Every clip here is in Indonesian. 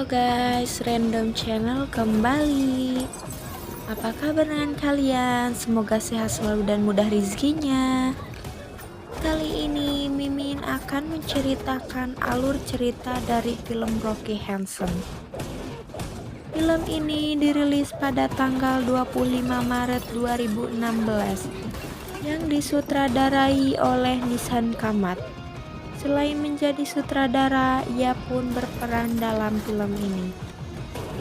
Halo guys, Random Channel kembali. Apa kabar dengan kalian? Semoga sehat selalu dan mudah rezekinya. Kali ini Mimin akan menceritakan alur cerita dari film Rocky Handsome. Film ini dirilis pada tanggal 25 Maret 2016 yang disutradarai oleh Nissan Kamat. Selain menjadi sutradara, ia pun berperan dalam film ini.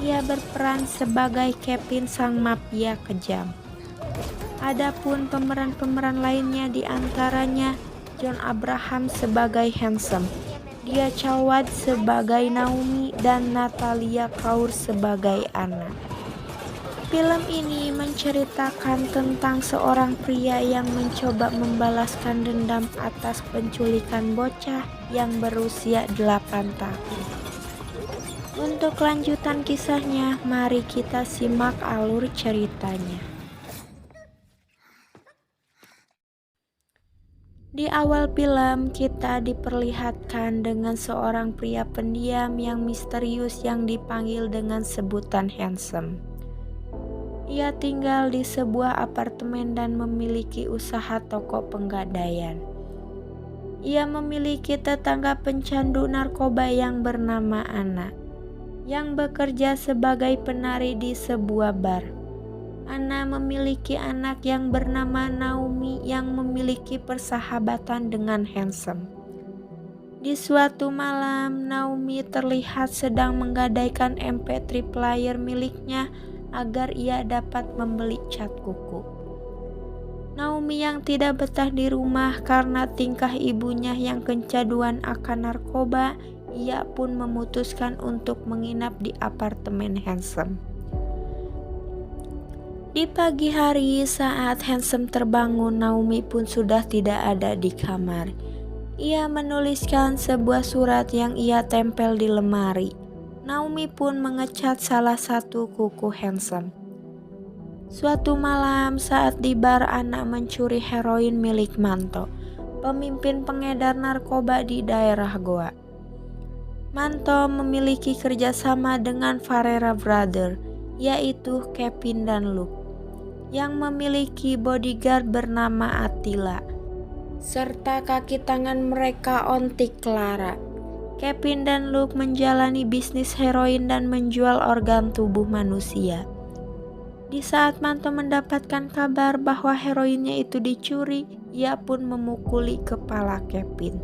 Ia berperan sebagai Kevin sang mafia kejam. Adapun pemeran-pemeran lainnya diantaranya John Abraham sebagai Handsome, Dia Chawat sebagai Naomi, dan Natalia Kaur sebagai Anna. Film ini menceritakan tentang seorang pria yang mencoba membalaskan dendam atas penculikan bocah yang berusia 8 tahun. Untuk lanjutan kisahnya, mari kita simak alur ceritanya. Di awal film, kita diperlihatkan dengan seorang pria pendiam yang misterius yang dipanggil dengan sebutan Handsome. Ia tinggal di sebuah apartemen dan memiliki usaha toko penggadaian. Ia memiliki tetangga pencandu narkoba yang bernama Anna, yang bekerja sebagai penari di sebuah bar. Anna memiliki anak yang bernama Naomi yang memiliki persahabatan dengan Handsome. Di suatu malam, Naomi terlihat sedang menggadaikan MP3 player miliknya agar ia dapat membeli cat kuku. Naomi yang tidak betah di rumah karena tingkah ibunya yang kecanduan akan narkoba, ia pun memutuskan untuk menginap di apartemen Handsome. Di pagi hari saat Handsome terbangun, Naomi pun sudah tidak ada di kamar. Ia menuliskan sebuah surat yang ia tempel di lemari. Naomi pun mengecat salah satu kuku Handsome. Suatu malam saat di bar, Anna mencuri heroin milik Manto, pemimpin pengedar narkoba di daerah Goa. Manto memiliki kerjasama dengan Ferreira Brother, yaitu Kevin dan Luke, yang memiliki bodyguard bernama Attila, serta kaki tangan mereka Ontik Clara. Kevin dan Luke menjalani bisnis heroin dan menjual organ tubuh manusia. Di saat Manto mendapatkan kabar bahwa heroinnya itu dicuri, ia pun memukuli kepala Kevin.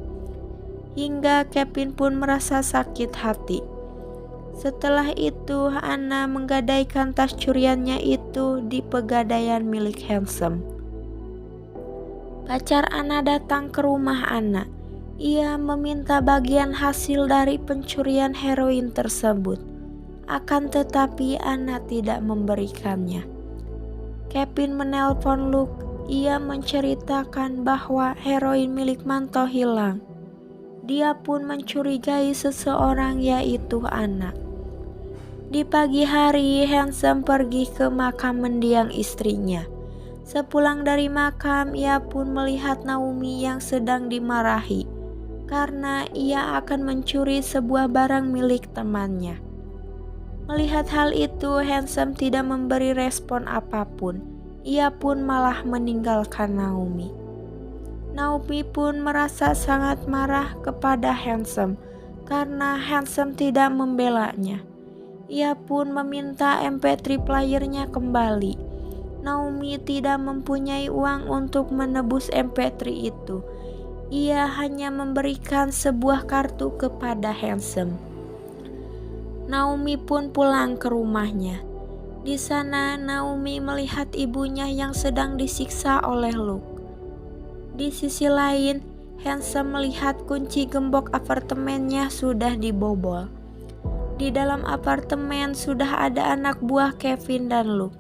Hingga Kevin pun merasa sakit hati. Setelah itu, Anna menggadaikan tas curiannya itu di pegadaian milik Handsome. Pacar Anna datang ke rumah Anna. Ia meminta bagian hasil dari pencurian heroin tersebut. Akan tetapi Anna tidak memberikannya. Kevin menelpon Luke. Ia menceritakan bahwa heroin milik Manto hilang. Dia pun mencurigai seseorang, yaitu Anna. Di pagi hari, Handsome pergi ke makam mendiang istrinya. Sepulang dari makam, ia pun melihat Naomi yang sedang dimarahi karena ia akan mencuri sebuah barang milik temannya. Melihat hal itu, Handsome tidak memberi respon apapun. Ia pun malah meninggalkan Naomi. Naomi pun merasa sangat marah kepada Handsome karena Handsome tidak membelanya. Ia pun meminta MP3 playernya kembali. Naomi tidak mempunyai uang untuk menebus MP3 itu. Ia hanya memberikan sebuah kartu kepada Handsome. Naomi pun pulang ke rumahnya. Di sana Naomi melihat ibunya yang sedang disiksa oleh Luke. Di sisi lain, Handsome melihat kunci gembok apartemennya sudah dibobol. Di dalam apartemen sudah ada anak buah Kevin dan Luke.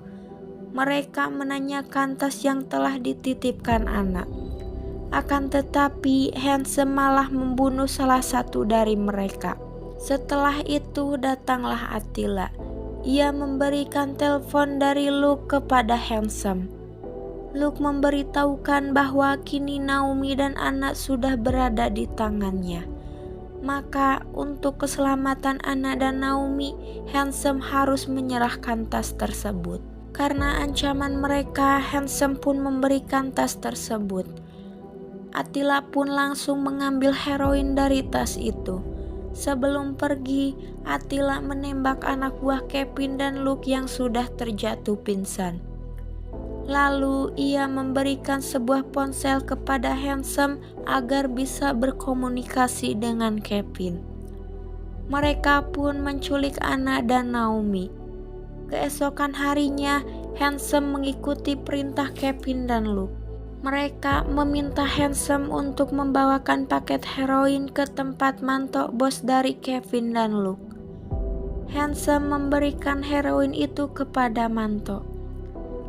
Mereka menanyakan tas yang telah dititipkan anak. Akan tetapi Handsome malah membunuh salah satu dari mereka. Setelah itu datanglah Attila. Ia memberikan telepon dari Luke kepada Handsome. Luke memberitahukan bahwa kini Naomi dan anak sudah berada di tangannya. Maka untuk keselamatan Anna dan Naomi, Handsome harus menyerahkan tas tersebut. Karena ancaman mereka, Handsome pun memberikan tas tersebut. Attila pun langsung mengambil heroin dari tas itu. Sebelum pergi, Attila menembak anak buah Kevin dan Luke yang sudah terjatuh pingsan. Lalu ia memberikan sebuah ponsel kepada Handsome agar bisa berkomunikasi dengan Kevin. Mereka pun menculik Anna dan Naomi. Keesokan harinya, Handsome mengikuti perintah Kevin dan Luke. Mereka meminta Handsome untuk membawakan paket heroin ke tempat mantok bos dari Kevin dan Luke. Handsome memberikan heroin itu kepada mantok.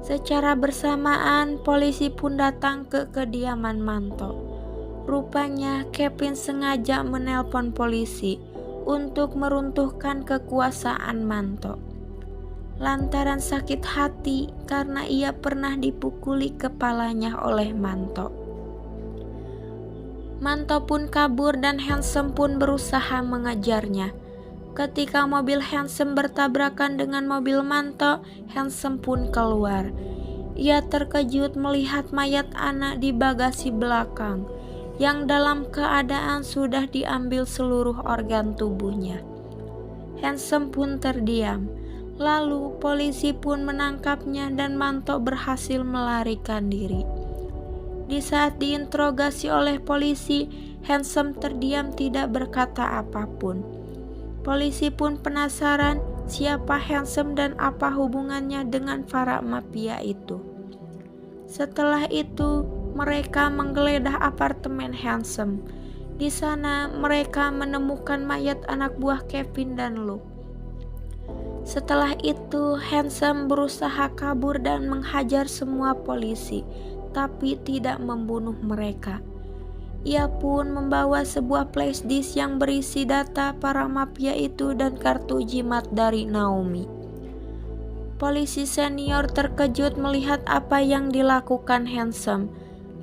Secara bersamaan, polisi pun datang ke kediaman mantok. Rupanya Kevin sengaja menelpon polisi untuk meruntuhkan kekuasaan mantok. Lantaran sakit hati karena ia pernah dipukuli kepalanya oleh mantok. Mantok pun kabur dan Handsome pun berusaha mengejarnya. Ketika mobil Handsome bertabrakan dengan mobil mantok, Handsome pun keluar. Ia terkejut melihat mayat Anna di bagasi belakang, yang dalam keadaan sudah diambil seluruh organ tubuhnya. Handsome pun terdiam. Lalu polisi pun menangkapnya dan mantok berhasil melarikan diri. Di saat diinterogasi oleh polisi, Handsome terdiam tidak berkata apapun. Polisi pun penasaran siapa Handsome dan apa hubungannya dengan para mafia itu. Setelah itu, mereka menggeledah apartemen Handsome. Di sana, mereka menemukan mayat anak buah Kevin dan Luke. Setelah itu, Handsome berusaha kabur dan menghajar semua polisi, tapi tidak membunuh mereka. Ia pun membawa sebuah flash disk yang berisi data para mafia itu dan kartu jimat dari Naomi. Polisi senior terkejut melihat apa yang dilakukan Handsome,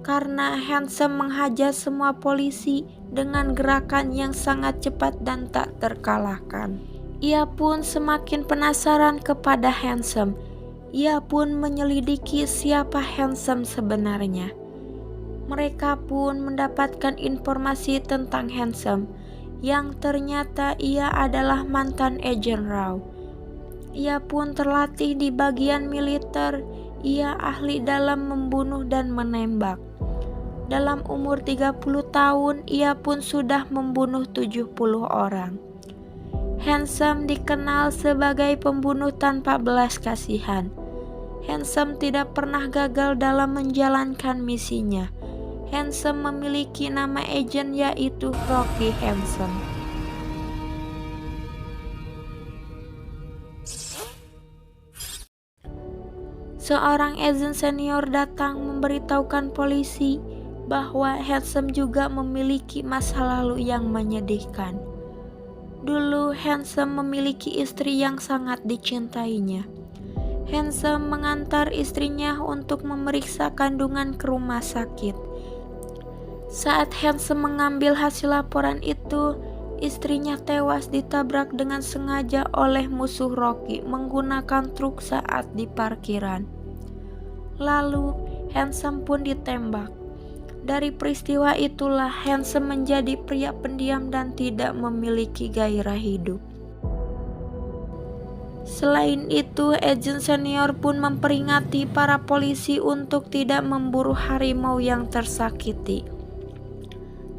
karena Handsome menghajar semua polisi dengan gerakan yang sangat cepat dan tak terkalahkan. Ia pun semakin penasaran kepada Handsome. Ia pun menyelidiki siapa Handsome sebenarnya. Mereka pun mendapatkan informasi tentang Handsome, yang ternyata ia adalah mantan agen Raw. Ia pun terlatih di bagian militer. Ia ahli dalam membunuh dan menembak. Dalam umur 30 tahun, ia pun sudah membunuh 70 orang. Handsome dikenal sebagai pembunuh tanpa belas kasihan. Handsome tidak pernah gagal dalam menjalankan misinya. Handsome memiliki nama agen yaitu Rocky Handsome. Seorang agen senior datang memberitahukan polisi bahwa Handsome juga memiliki masa lalu yang menyedihkan. Dulu Handsome memiliki istri yang sangat dicintainya. Handsome mengantar istrinya untuk memeriksa kandungan ke rumah sakit. Saat Handsome mengambil hasil laporan itu, istrinya tewas ditabrak dengan sengaja oleh musuh Rocky menggunakan truk saat di parkiran. Lalu Handsome pun ditembak. Dari peristiwa itulah Handsome menjadi pria pendiam dan tidak memiliki gairah hidup. Selain itu, agen senior pun memperingati para polisi untuk tidak memburu harimau yang tersakiti.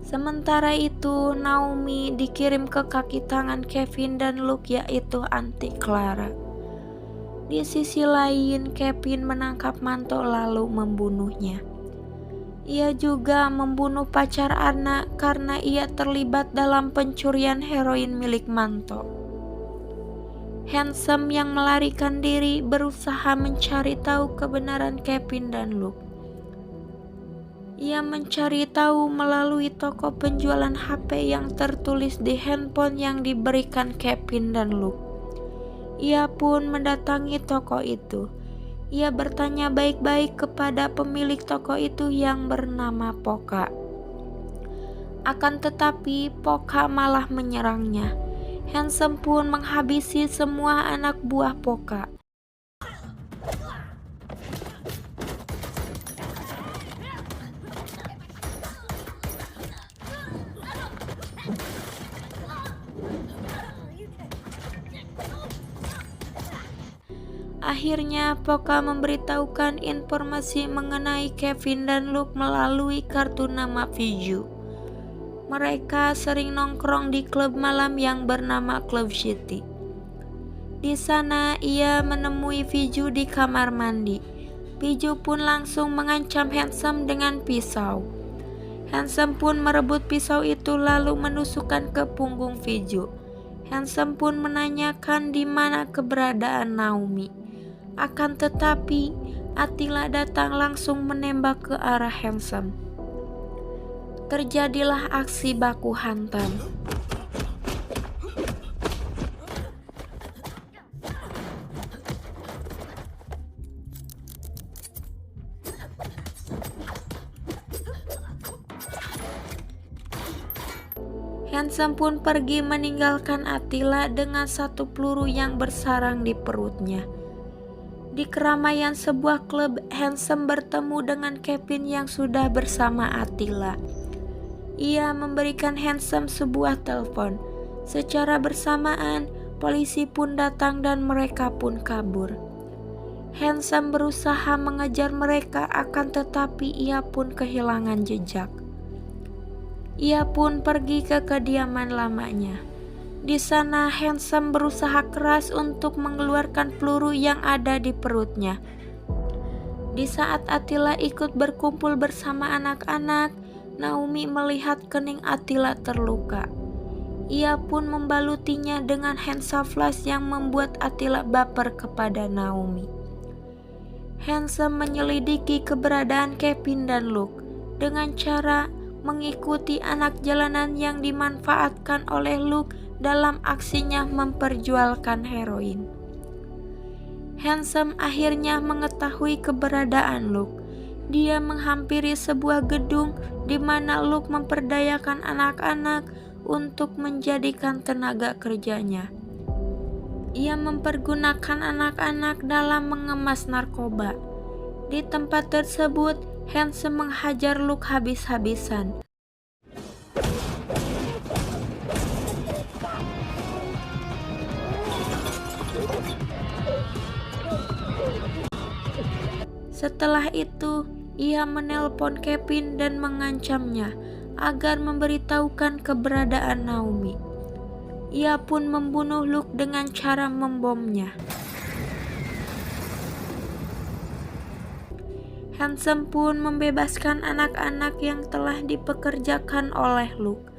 Sementara itu, Naomi dikirim ke kaki tangan Kevin dan Luke yaitu anti Clara. Di sisi lain, Kevin menangkap mantok lalu membunuhnya. Ia juga membunuh pacar Anna karena ia terlibat dalam pencurian heroin milik mantok. Handsome yang melarikan diri berusaha mencari tahu kebenaran Kevin dan Luke. Ia mencari tahu melalui toko penjualan HP yang tertulis di handphone yang diberikan Kevin dan Luke. Ia pun mendatangi toko itu. Ia bertanya baik-baik kepada pemilik toko itu yang bernama Poka. Akan tetapi Poka malah menyerangnya. Handsome pun menghabisi semua anak buah Poka. Akhirnya Poka memberitahukan informasi mengenai Kevin dan Luke melalui kartu nama Viju. Mereka sering nongkrong di klub malam yang bernama Club City. Di sana ia menemui Viju di kamar mandi. Viju pun langsung mengancam Handsome dengan pisau. Handsome pun merebut pisau itu lalu menusukkan ke punggung Viju. Handsome pun menanyakan di mana keberadaan Naomi. Akan tetapi Attila datang langsung menembak ke arah Handsome. Terjadilah aksi baku hantam. Handsome pun pergi meninggalkan Attila dengan satu peluru yang bersarang di perutnya. Di keramaian sebuah klub, Handsome bertemu dengan Kevin yang sudah bersama Attila. Ia memberikan Handsome sebuah telepon. Secara bersamaan, polisi pun datang dan mereka pun kabur. Handsome berusaha mengejar mereka, akan tetapi ia pun kehilangan jejak. Ia pun pergi ke kediaman lamanya. Di sana Handsome berusaha keras untuk mengeluarkan peluru yang ada di perutnya. Di saat Attila ikut berkumpul bersama anak-anak, Naomi melihat kening Attila terluka. Ia pun membalutinya dengan hand flash yang membuat Attila baper kepada Naomi. Handsome menyelidiki keberadaan Kevin dan Luke dengan cara mengikuti anak jalanan yang dimanfaatkan oleh Luke dalam aksinya memperjualkan heroin. Handsome akhirnya mengetahui keberadaan Luke. Dia menghampiri sebuah gedung di mana Luke memperdayakan anak-anak untuk menjadikan tenaga kerjanya. Ia mempergunakan anak-anak dalam mengemas narkoba. Di tempat tersebut, Handsome menghajar Luke habis-habisan. Setelah itu, ia menelpon Kevin dan mengancamnya agar memberitahukan keberadaan Naomi. Ia pun membunuh Luke dengan cara membomnya. Handsome pun membebaskan anak-anak yang telah dipekerjakan oleh Luke.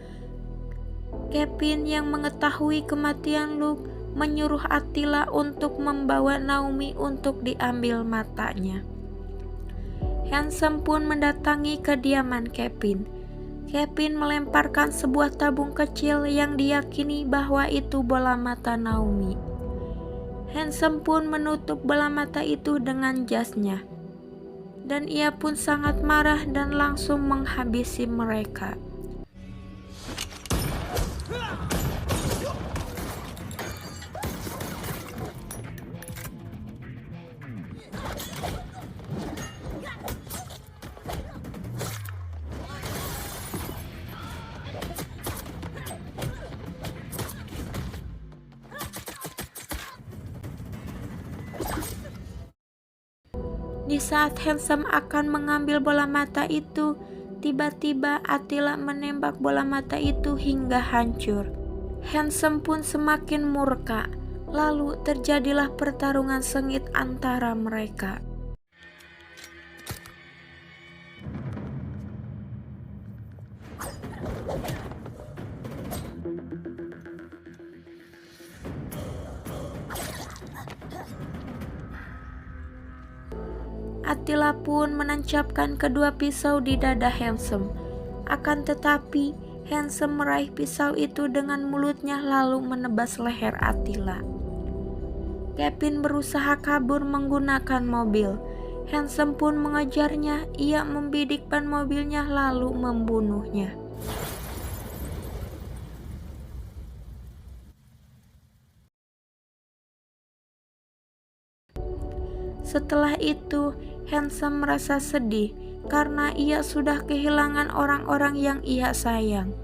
Kevin yang mengetahui kematian Luke menyuruh Attila untuk membawa Naomi untuk diambil matanya. Handsome pun mendatangi kediaman Kevin. Kevin melemparkan sebuah tabung kecil yang diyakini bahwa itu bola mata Naomi. Handsome pun menutup bola mata itu dengan jasnya. Dan ia pun sangat marah dan langsung menghabisi mereka. Di saat Handsome akan mengambil bola mata itu, tiba-tiba Attila menembak bola mata itu hingga hancur. Handsome pun semakin murka, lalu terjadilah pertarungan sengit antara mereka. Attila pun menancapkan kedua pisau di dada Handsome. Akan tetapi, Handsome meraih pisau itu dengan mulutnya lalu menebas leher Attila. Kevin berusaha kabur menggunakan mobil. Handsome pun mengejarnya, ia membidik ban mobilnya lalu membunuhnya. Setelah itu, Handsome merasa sedih karena ia sudah kehilangan orang-orang yang ia sayang.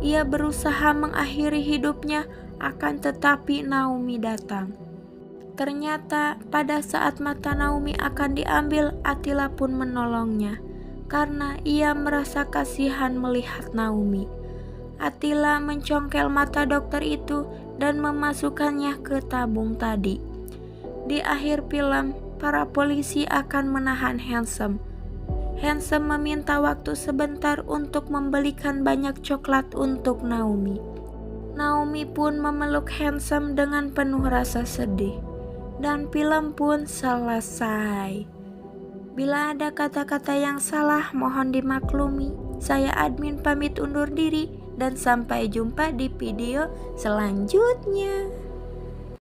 Ia berusaha mengakhiri hidupnya, akan tetapi Naomi datang. Ternyata pada saat mata Naomi akan diambil, Attila pun menolongnya karena ia merasa kasihan melihat Naomi. Attila mencongkel mata dokter itu dan memasukkannya ke tabung tadi. Di akhir film, para polisi akan menahan Handsome. Handsome meminta waktu sebentar untuk membelikan banyak coklat untuk Naomi. Naomi pun memeluk Handsome dengan penuh rasa sedih. Dan film pun selesai. Bila ada kata-kata yang salah, mohon dimaklumi. Saya admin pamit undur diri dan sampai jumpa di video selanjutnya.